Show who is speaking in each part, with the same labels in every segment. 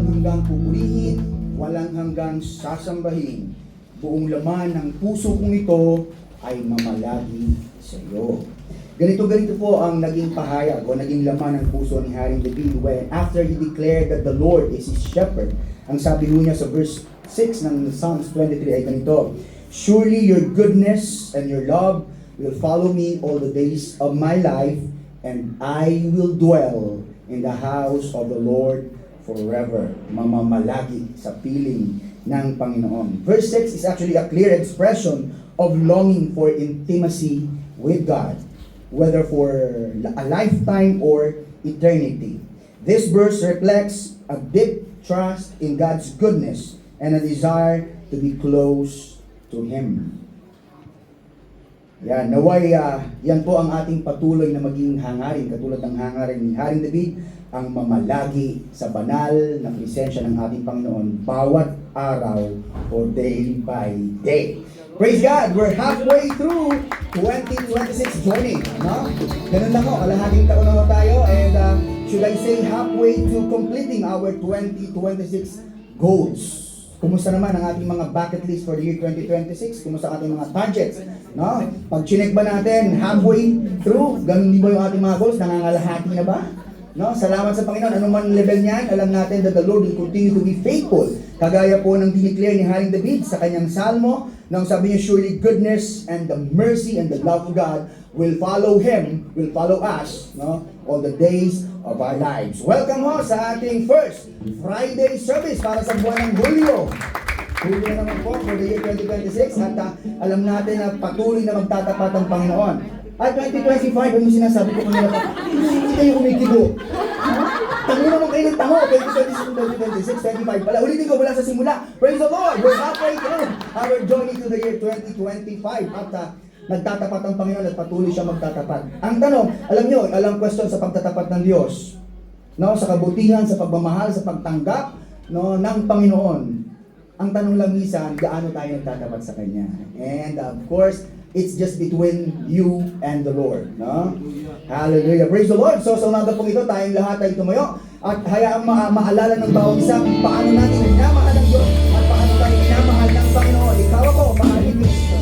Speaker 1: walang hanggang pupurihin, walang hanggang sasambahin. Buong laman ng puso kong ito ay mamalagi sa iyo. Ganito po ang naging pahayag o naging laman ng puso ni Haring David when after he declared that the Lord is his shepherd. Ang sabi niya sa verse 6 ng Psalms 23 ay ganito, "Surely your goodness and your love will follow me all the days of my life, and I will dwell in the house of the Lord forever." Mamamalagi sa piling ng Panginoon. Verse 6 is actually a clear expression of longing for intimacy with God, whether for a lifetime or eternity. This verse reflects a deep trust in God's goodness and a desire to be close to Him. Yan, naway yan po ang ating patuloy na maging hangarin, katulad ng hangarin ni Haring David, ang mamalagi sa banal na presensya ng ating Panginoon bawat araw o day by day. Praise God! We're halfway through 2026 journey. No? Ganun lang ho, kalahating taon na ho tayo, and should I say halfway to completing our 2026 goals. Kumusta naman ang ating mga bucket list for the year 2026? Kumusta ang ating mga targets? No? Pag chinek ba natin halfway through, ganun di ba yung ating mga goals? Nangangalahati na ba? No? Salamat sa Panginoon. Ano man level niyan, alam natin that the Lord will continue to be faithful. Kagaya po ng dineclare ni Haring David sa kanyang salmo, nang sabi niya, surely goodness and the mercy and the love of God will follow him, will follow us, no? All the days of our lives. Welcome ho sa ating first Friday service para sa buwan ng Hulyo. Hulyo na naman po for the year 2026, at alam natin na patuloy na magtatapat ang Panginoon. At 2025, ano sinasabi ko kanina pa? Hindi kayo umikibo. Tango naman kayo ng tango. 2026, 2025 pala. Ulitin ko mula sa simula. Praise the Lord! We're halfway through our journey to the year 2025. At nagtatapat ang Panginoon at patuloy siya magtatapat. Ang tanong, alam nyo, alam question sa pagtatapat ng Diyos. No, sa kabutihan, sa pagmamahal, sa pagtanggap, no, ng Panginoon. Ang tanong lang minsan, gaano tayo nagtatapat sa Kanya. And of course, it's just between you and the Lord. No? Hallelujah. Praise the Lord. So sa umaga pong ito, tayong lahat ay tumayo at hayaang maalala ng bawat isa kung paano natin minamahal ng Diyos at paano tayo minamahal ng Panginoon. Ikaw ako, mahalin Kristo.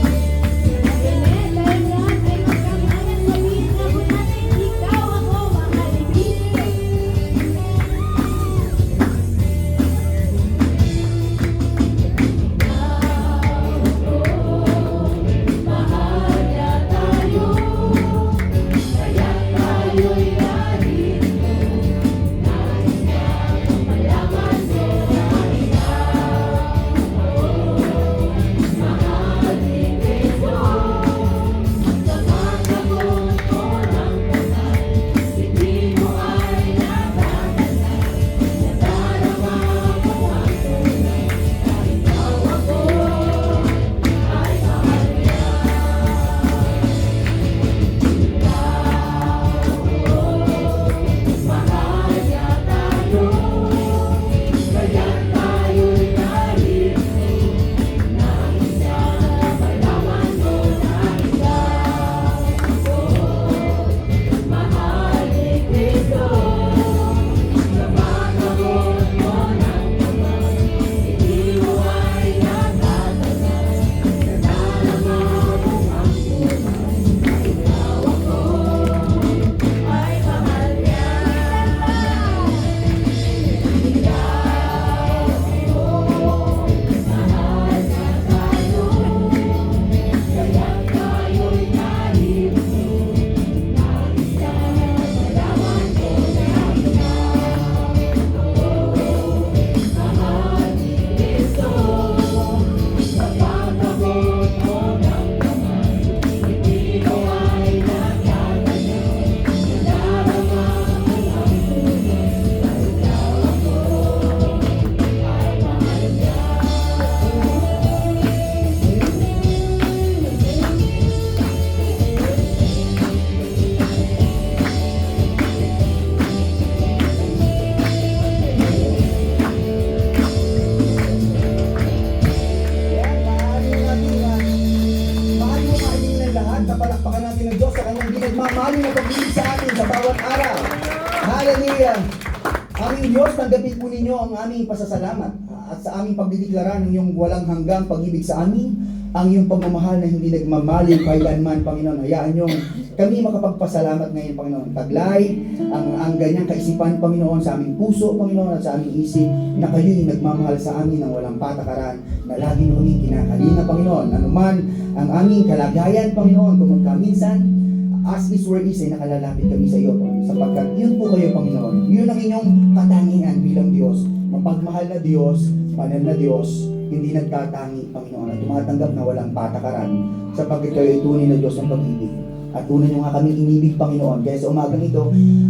Speaker 1: Aming Diyos, tanggapin po ninyo ang aming pasasalamat at sa aming pagdideklara ng iyong walang hanggang pag-ibig sa amin, ang iyong pagmamahal na hindi nagmamaliw kailanman, Panginoon. Hayaan niyo kami makapagpasalamat ngayon, Panginoon. Taglay ang ganyang kaisipan, Panginoon, sa aming puso, Panginoon, at sa aming isip, na kayo'y nagmamahal sa amin ng walang patakaran, na lagi niyo kami kinakalinga, Panginoon. Anuman ang aming kalagayan, Panginoon, kung magkaminsan, as His word is, ay nakalalapit kami sa iyo, Panginoon, sapagkat yun po kayo, Panginoon. Yun ang inyong katangian bilang Diyos. Mapagmahal na Diyos, panal na Diyos, hindi nagtatangi, Panginoon, at tumatanggap na walang patakaran, sapagkat kayo ay tunay na Diyos ng pag-ibig. At tunay nyo nga kami inibig, Panginoon. Kaya sa umagang ito,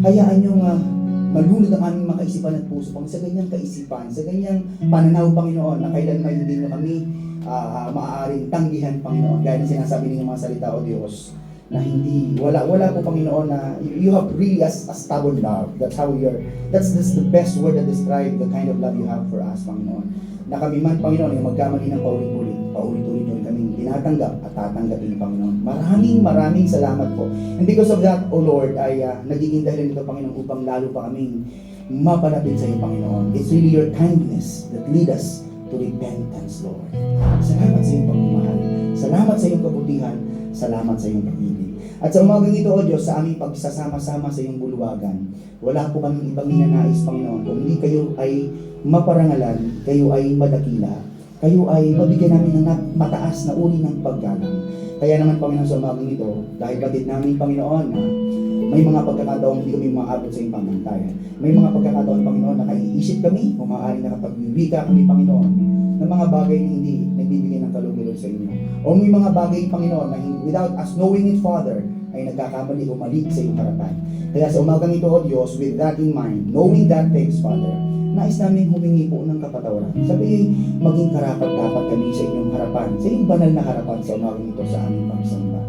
Speaker 1: hayaan nyo nga malunod ang aming makaisipan at puso, Panginoon, sa ganyang kaisipan, sa ganyang pananaw, Panginoon, na kailanman hindi nyo kami maaaring tanggihan, Panginoon. Gaya na sinasabi ninyo mga salita, O Diyos, na hindi, wala po, Panginoon, na you have really a stubborn love. That's the best word that describe the kind of love you have for us, Panginoon. Na kami man, Panginoon, yung magkamali ng paulit-ulit yung kaming tinatanggap at tatanggapin, Panginoon. Maraming salamat po. And because of that, O Lord, ay nagiging dahilan nito, Panginoon, upang lalo pa kaming mapalapit sa iyo, Panginoon. It's really your kindness that lead us to repentance, Lord. Salamat sa iyong pagmamahal. Salamat sa iyong kabutihan. Salamat sa iyong pag-ibig. At sa umagang ito, O Diyos, sa aming pagsasama-sama sa iyong bulwagan, wala po kaming ibang ninanais, Panginoon, kung hindi kayo ay maparangalan, kayo ay madakila, kayo ay mabigyan namin ng mataas na uri ng paggalang. Kaya naman, Panginoon, sa umagang ito, dahil batid namin, Panginoon, na may mga pagkakataon hindi kami maabot sa iyong pamantayan. May mga pagkakataon, Panginoon, na kaiisip kami, o maaaring nakapagwiwika kami, Panginoon, ng mga bagay na hindi nagbibigay ng kalugulol sa inyo. O may mga bagay, Panginoon, na without us knowing it, Father, ay nagkakamali o mali sa iyong harapan. Kaya sa umagang ito, O Diyos, with that in mind, knowing that things, Father, nais namin humingi po ng kapatawaran. Sabi, maging karapat-dapat kami sa inyong harapan, sa inyong banal na harapan sa umagang ito sa aming pagsamba.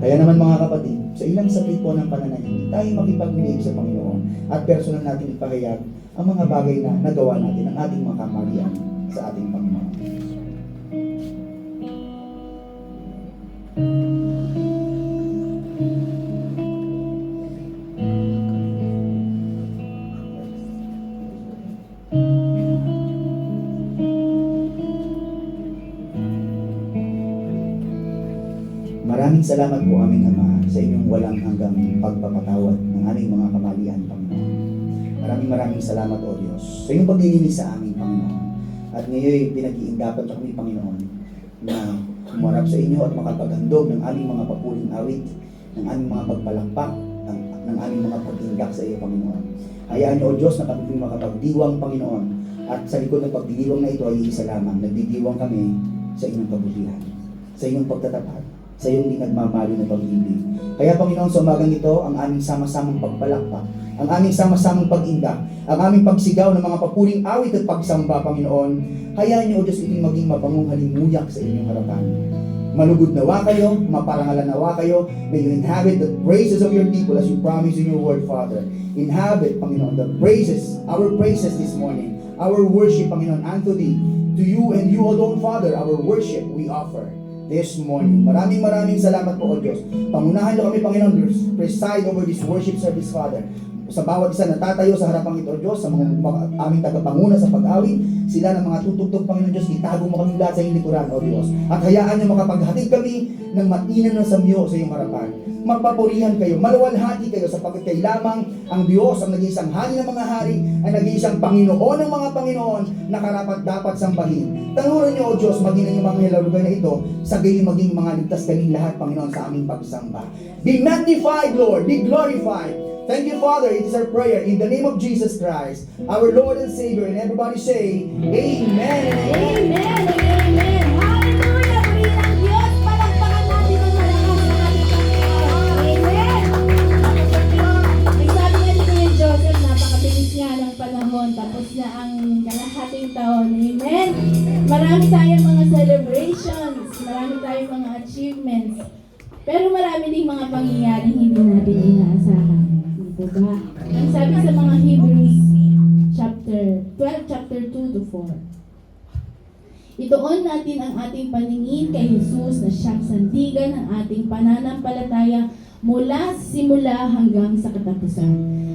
Speaker 1: Kaya naman, mga kapatid, sa ilang sakit po ng pananahimik, tayo makipag-believe sa Panginoon at personal natin ipahayag ang mga bagay na nagawa natin ang ating mga kamalian sa ating Panginoon. Maraming salamat po, aming Ama, sa inyong walang hanggang pagpapatawad ng aming mga kamalian, Panginoon. Maraming salamat, O Diyos, sa iyong paglilinis sa aming, Panginoon. At ngayon, pinag-iindapan sa kami, Panginoon, na humarap sa inyo at makapaghandog ng aming mga papuling awit, ng aming mga pagpalakpak, ng aming mga pag-indak sa iyo, Panginoon. Hayaan niyo, O Diyos, na kami makapagdiwang, Panginoon, at sa likod ng pagdidiwang na ito ay isa lamang. Nagdidiwang kami sa inyong kabutihan, sa inyong pagtatapat, sa iyong di nagmamali na pag-ibig. Kaya, Panginoon, sa umagang ito, ang aming sama-samang pagpalakpak, ang aming sama-samang pag-indak, ang aming pagsigaw ng mga papuling awit at pagsamba, Panginoon, hayaan niyo, O Diyos, iting maging mabangong halimuyak sa inyong harapan. Malugod nawa kayo, maparangalan nawa kayo, may you inhabit the praises of your people as you promise in your word, Father. Inhabit, Panginoon, the praises, our praises this morning, our worship, Panginoon, unto thee, to you and you alone, Father, our worship we offer this morning. Maraming salamat po, O Diyos. Pangunahan niyo kami, Panginoon, preside over this worship service, Father. Sa bawat isa na tatayo sa harapang ito, O Diyos, sa mga aming tagapanguna sa pag-awit, sila ng mga tutugtog, Panginoon Diyos, itago mo kami lahat sa iyong likuran, O Diyos. At hayaan niyo makapaghatid kami ng matinang na samyo sa iyong harapan. Magpapurihan kayo, maluwalhati kayo sapagkat kay lamang ang Diyos, ang nag-iisang hari ng mga hari, ay nag-iisang Panginoon ng mga Panginoon na karapat-dapat sambahin. Tanguran niyo, O Diyos, maging ang mga hilalugan na ito, sa gayon maging mga ligtas kaming lahat, Panginoon, sa aming pagsamba. Be magnified, Lord, be glorified. Thank you, Father. It is our prayer in the name of Jesus Christ, our Lord and Savior. And everybody say, Amen.
Speaker 2: Amen. Amen. Hallelujah. Purihin ang Diyos. Palakpakan natin ang malakas sa ating Panginoon. Amen. Ang sabi nga ni Kuya Joseph, napakabilis nga ng panahon. Tapos na ang kalahating taon. Amen. Marami tayong mga celebrations. Marami tayong mga achievements. Pero marami ding mga pangyayaring hindi natin inaasahan. Diba? Ang sabi sa mga Hebrews chapter 12, chapter 2 to 4. Ituon natin ang ating paningin kay Jesus na siyang sandigan ng ating pananampalataya mula simula hanggang sa katapusan.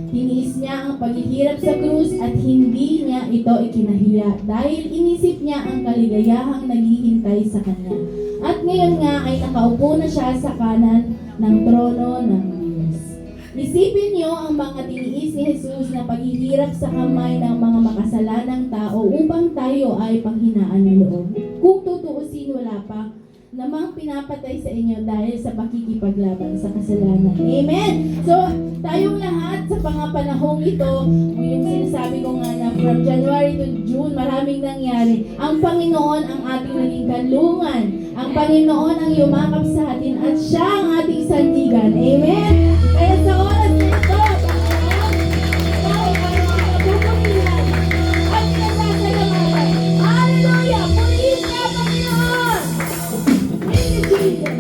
Speaker 2: Tiniis niya ang paghihirap sa krus at hindi niya ito ikinahiya dahil inisip niya ang kaligayahang naghihintay sa kanya. At ngayon nga ay nakaupo na siya sa kanan ng trono ng Diyos. Isipin niyo ang mga tiniis ni Jesus na paghihirap sa kamay ng mga makasalanang tao upang tayo ay panghinaan ng loob. Kung tutuusin, wala pa namang pinapatay sa inyo dahil sa pakikipaglaban sa kasalanan. Amen! So, tayong lahat sa panahong ito, yung sinasabi ko nga na from January to June, maraming nangyari. Ang Panginoon ang ating naging kanlungan. Ang Panginoon ang yumakap sa atin at siya ang ating sandigan. Amen? Kaya sa oras na ito, Panginoon, tayo ay makapuputihan at pinasasalamatan. Hallelujah! Purihin ka, Panginoon! Thank you, Jesus!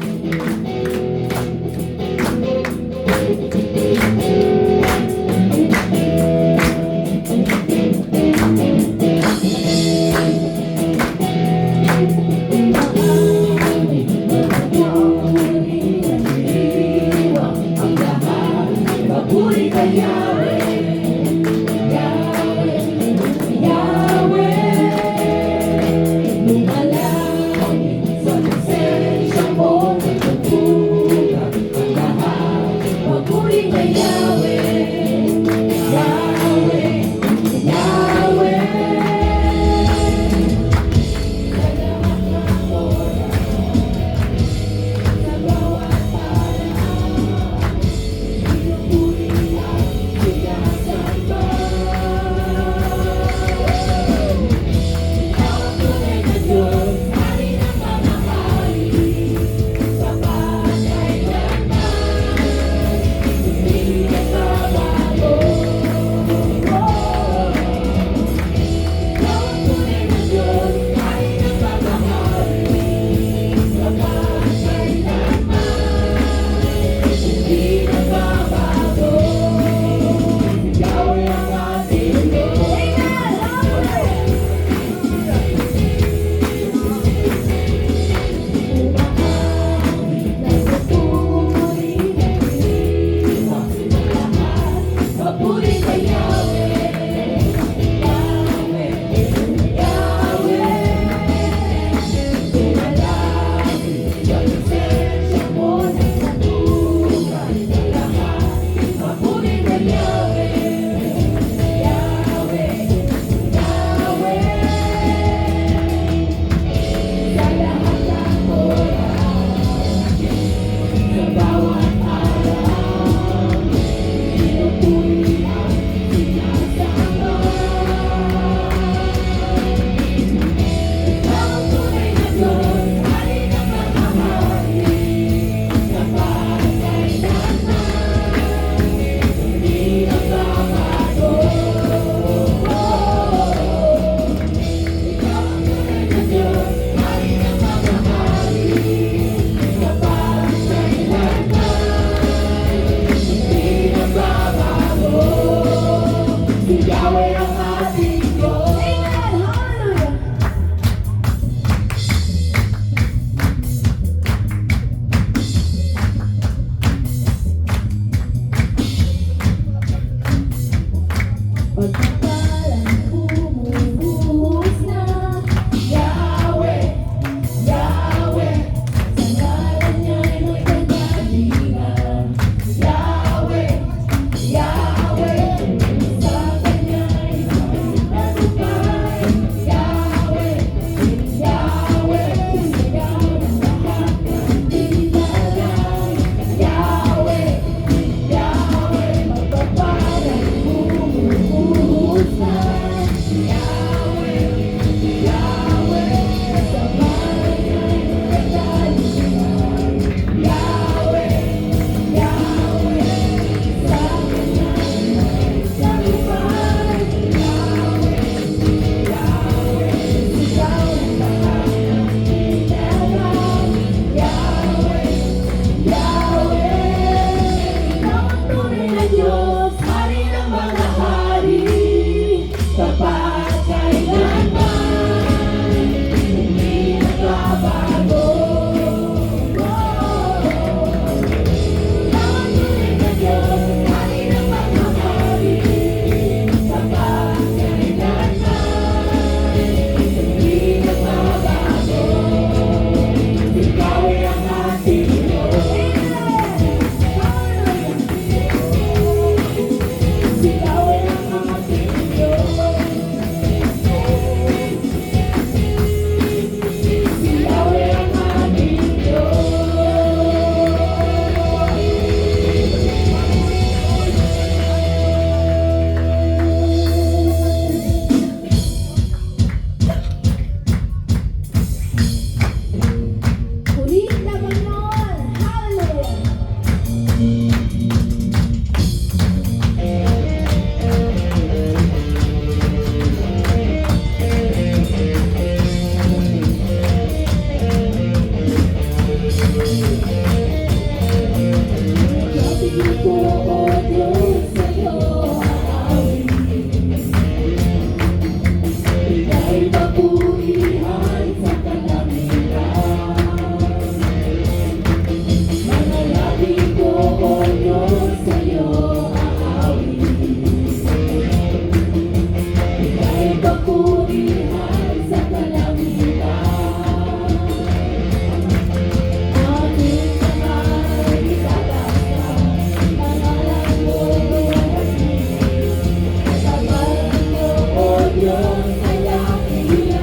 Speaker 2: Diyos ay dakilang.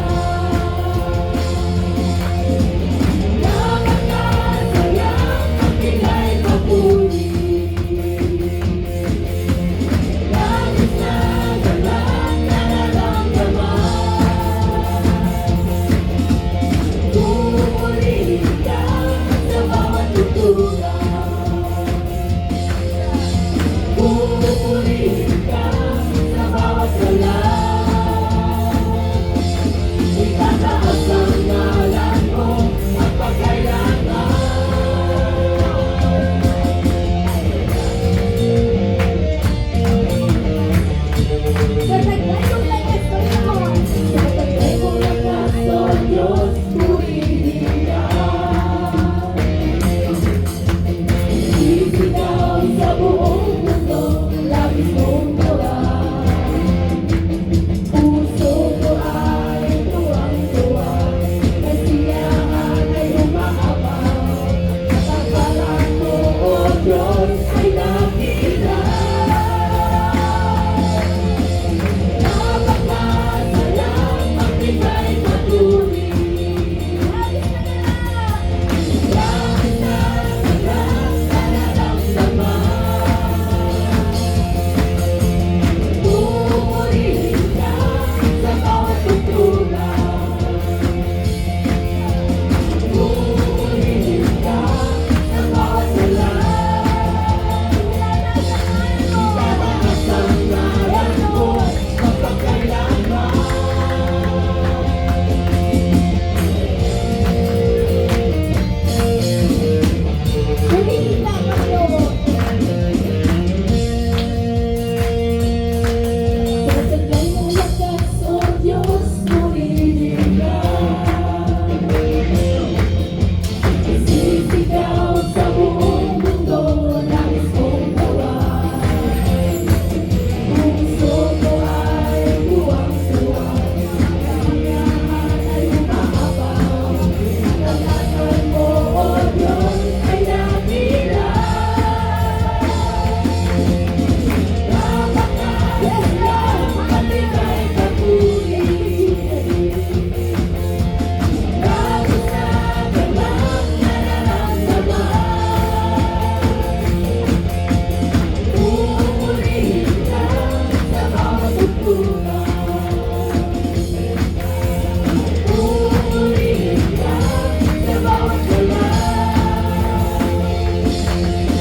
Speaker 2: Napakasayang magbigay papuri. Labis na galang nararamdaman. Pupurihin ka sa bawat tutulan. Pupurihin ka sa bawat galang. Itataas ang ngalan mo magpakailanman. Sa taglay kong lakas, Panginoon. Sa taglay kong lakas, O Diyos, purihin ka. Sisigaw sa buong mundo, labis mong gawa. Puso ko ay tuwang-tuwa, kasiyahan ay umaabang. Kapataran mo, O Diyos, ay dakilang. Napakasayang magbigay papuri. Labis na galang nararamdaman. Pupurihin ka sa bawat tutulan. Pupurihin ka sa bawat galang. Itataas ang ngalan mo magpakailanman. Purihin ka, Panginoon. Sa taglay mong lakas, O Diyos, purihin ka. Isisigaw sa buong mundo, nais kong gawan. Puso ko ay tuwang-tuwa, kasiyahan ay umaabang. Kapataran mo, O Diyos, ay dakilang. Napakasayang magbigay papuri. Labis na galang nararamdaman. Pupurihin ka sa bawat tutulan. Pupurihin ka sa bawat galang.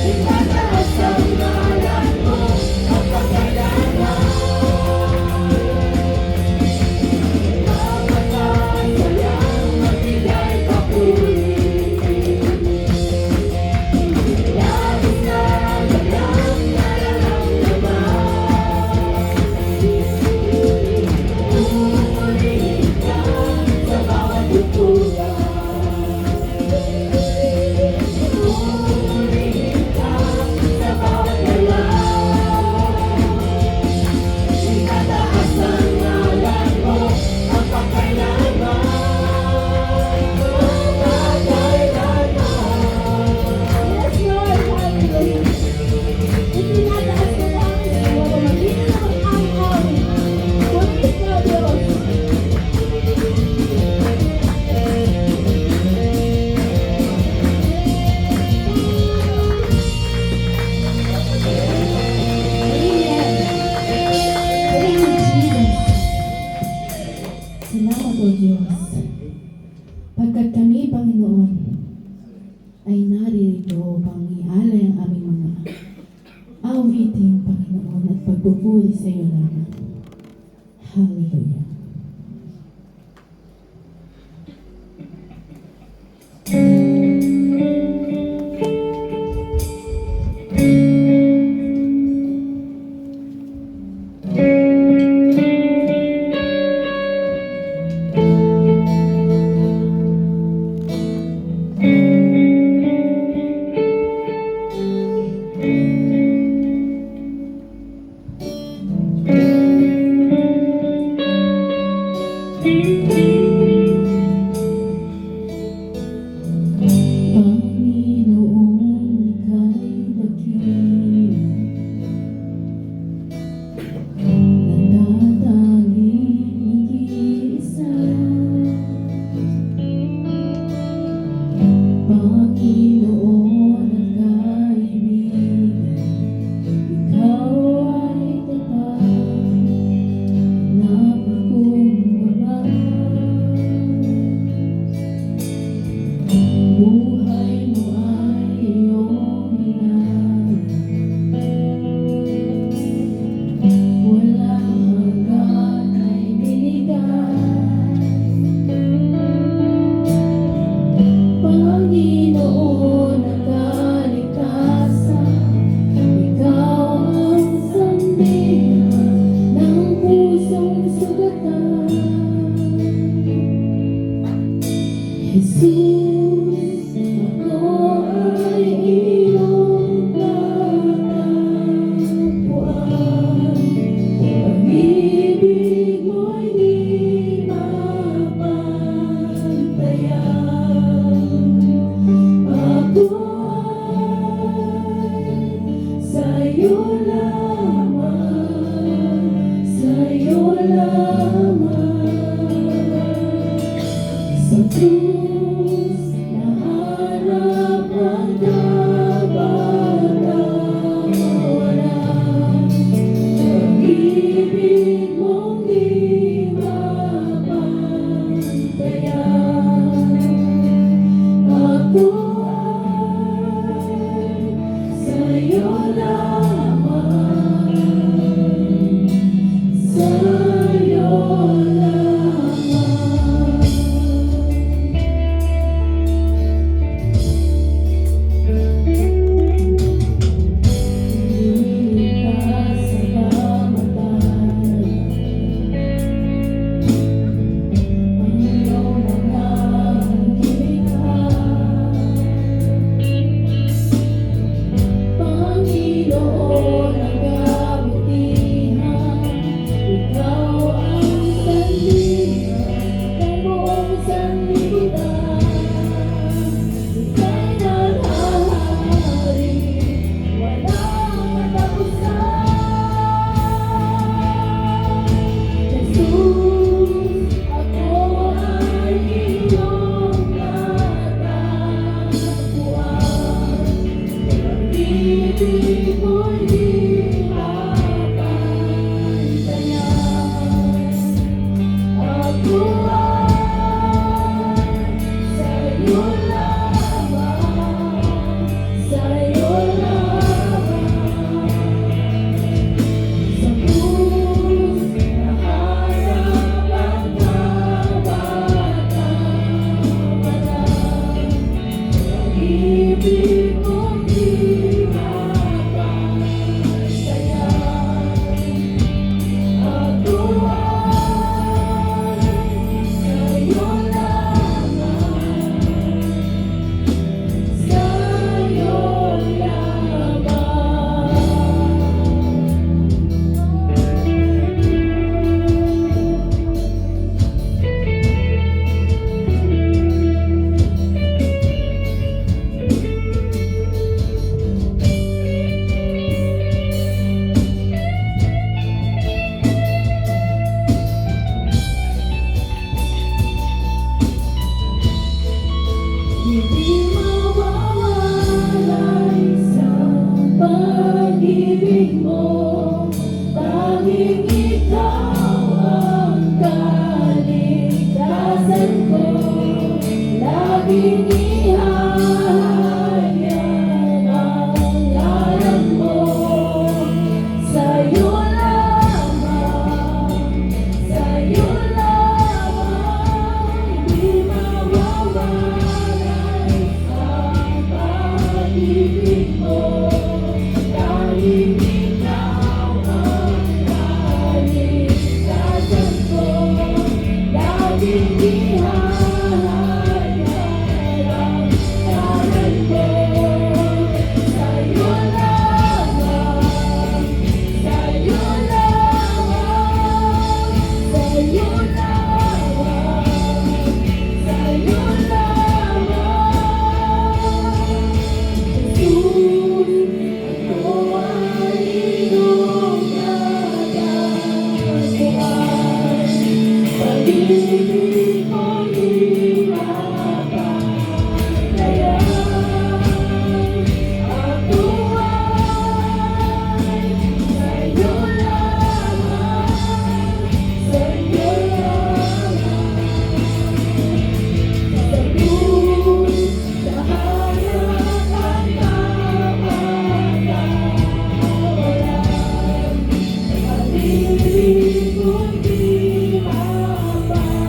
Speaker 2: Itataas ang ngalan mo magpakailanman. Napakasayang magbigay papuri. Labis na galang nararamdaman. Pupurihin ka sa bawat tutulan. Pupurihin ka sa bawat galang. Itataas ang ngalan mo magpakailanman. Yes, Lord, hallelujah. Itinataas ko lang sa iyo, magiging ang awit. Pulis ka, Diyos. Amen. Thank you, Jesus. Salamat, O Diyos. Pagkat kami, Panginoon, ay naririto upang ialay ang aming mga awitin, Panginoon, at pagpupuri sa iyo naman. Hallelujah. Jesus, ako ay iyong natagpuan. Pag-ibig mo'y di mapantayan. Ako ay sa'yo lamang, sa'yo lamang. Sa krus nahanap ang kapanawalan. Pag-ibig mong di mapantayan. Ako ay sa'yo lamang, sa'yo lamang. Panginoon ang kabutihan, Ikaw ang sandigan ng buong sanlibutan. Ika'y naghahari, walang katapusan. Jesus, ako ay iyong natagpuan. Pag-ibig mo'y di mapantayan. Ako ay sa'yo lamang, sa'yo lamang. Sa krus nahanap ang kapanawalan. Pag-ibig mong di mapantayan. Ako ay sa'yo lamang, sa'yo Hindi mawawalay sa pag-ibig mo, tanging ikaw ang kaligtasan ko. Laging ihahayag ang ngalan mo, sa'yo lamang, sa'yo lamang. Hindi mawawalay ang pag-ibig mo, tanging ikaw ang kaligtasan ko. Laging ihahayag ang ngalan mo, sa'yo lamang, sa'yo lamang, sa'yo lamang, sa'yo lamang. Jesus, ako ay iyong natagpuan. Pag-ibig mo'y di mapantayan. Ako ay sa'yo lamang, sa'yo lamang. Sa krus nahanap ang kapanawalan. Pag-ibig mo'y di mapantayan.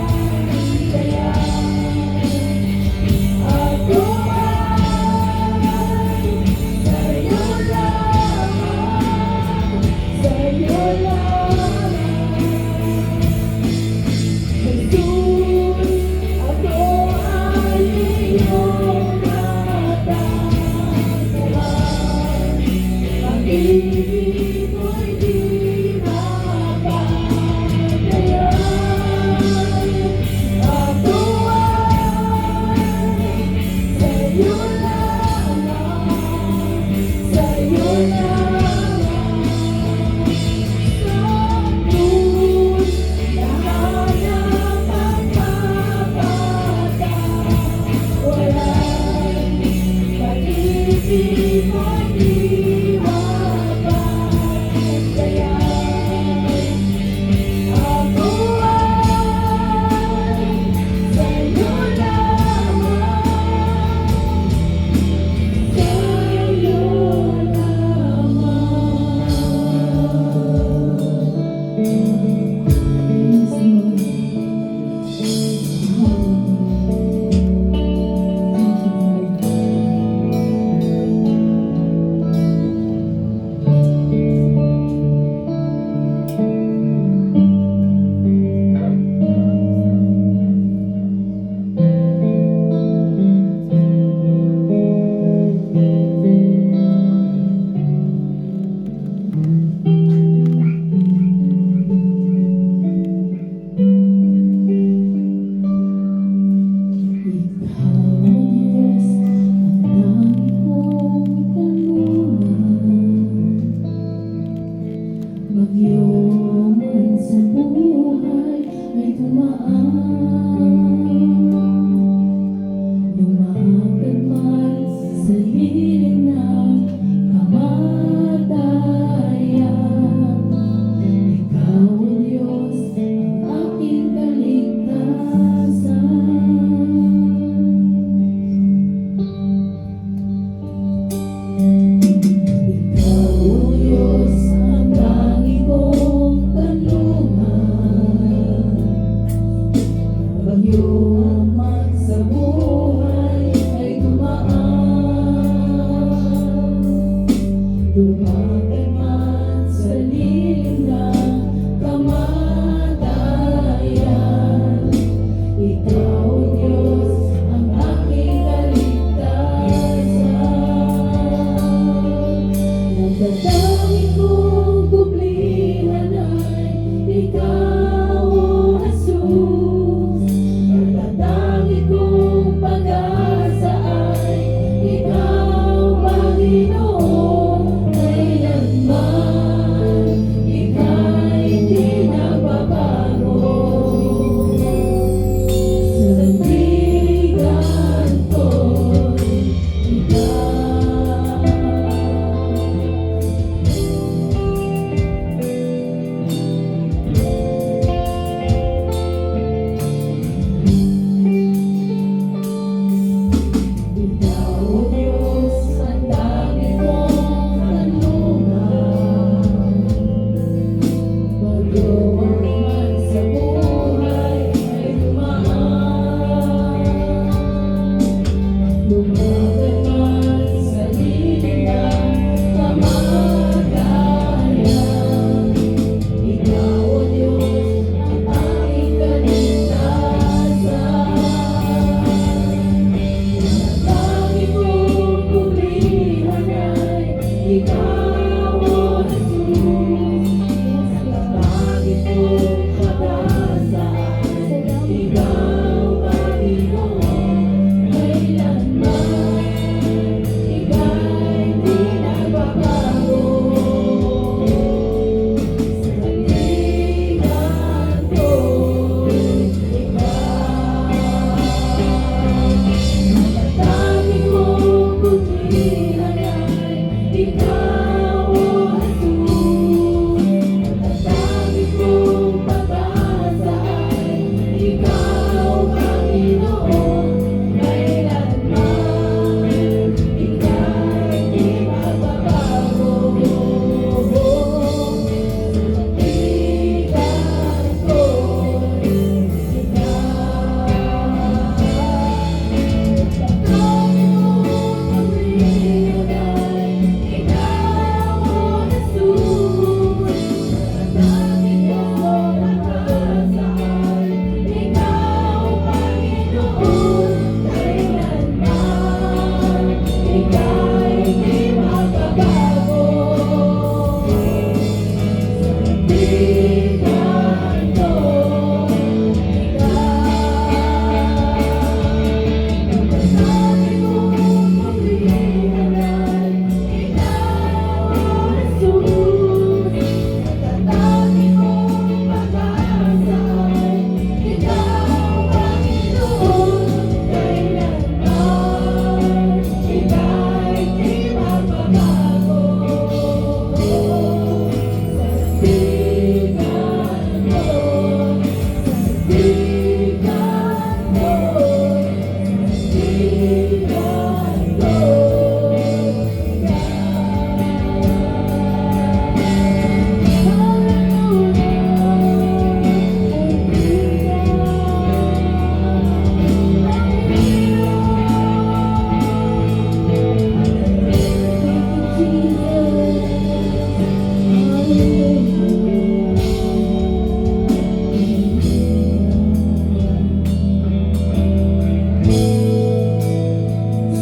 Speaker 2: Ikaw, O Jesus, natatanging kong pag-asa ay Ikaw, Panginoon, kailanman Ika'y di nagbabago. Sandigan ko'y Ikaw. Ikaw, O Diyos, ang dami kong kanlungan. Pag-uwag man sa buhay ay dumaan. Lumaban man sa lilim ng kamatayan. Ikaw, O Diyos, ang aking kaligtasan. Lagi kong kumihan ay Ikaw, O Jesus. Lagi kong pag-asa ay Ikaw, Panginoon, kailanman Ika'y di nagbabago. Sandigan ko'y Ikaw. Natatanging kong kumihan ay Ikaw, O Jesus. Natatanging kong pag-asa ay Ikaw, Panginoon, kailanman Ika'y di magbabago. Sandigan ko'y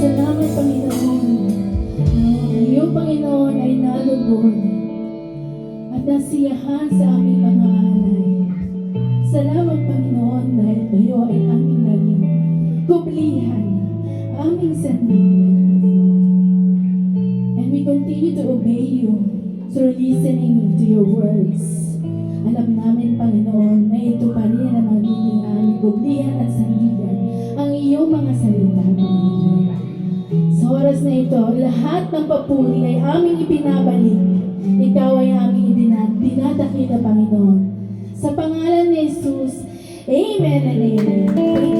Speaker 2: Salamat, Panginoon. Ang iyong Panginoon ay nalugod at nasiyahan sa aming mga alay. Salamat, Panginoon, dahil kayo ay aming naging kublihan, aming sandigan. And we continue to obey you through listening to your words. Alam namin, Panginoon, na ito pa rin ang magiging aming kublihan at sandigan, ang iyong mga salita, Panginoon. Sa oras na ito, lahat ng papuri ay aming ipinabalik. Ikaw ay aming dinadakila, Panginoon. Sa pangalan ni Jesus, Amen and Amen.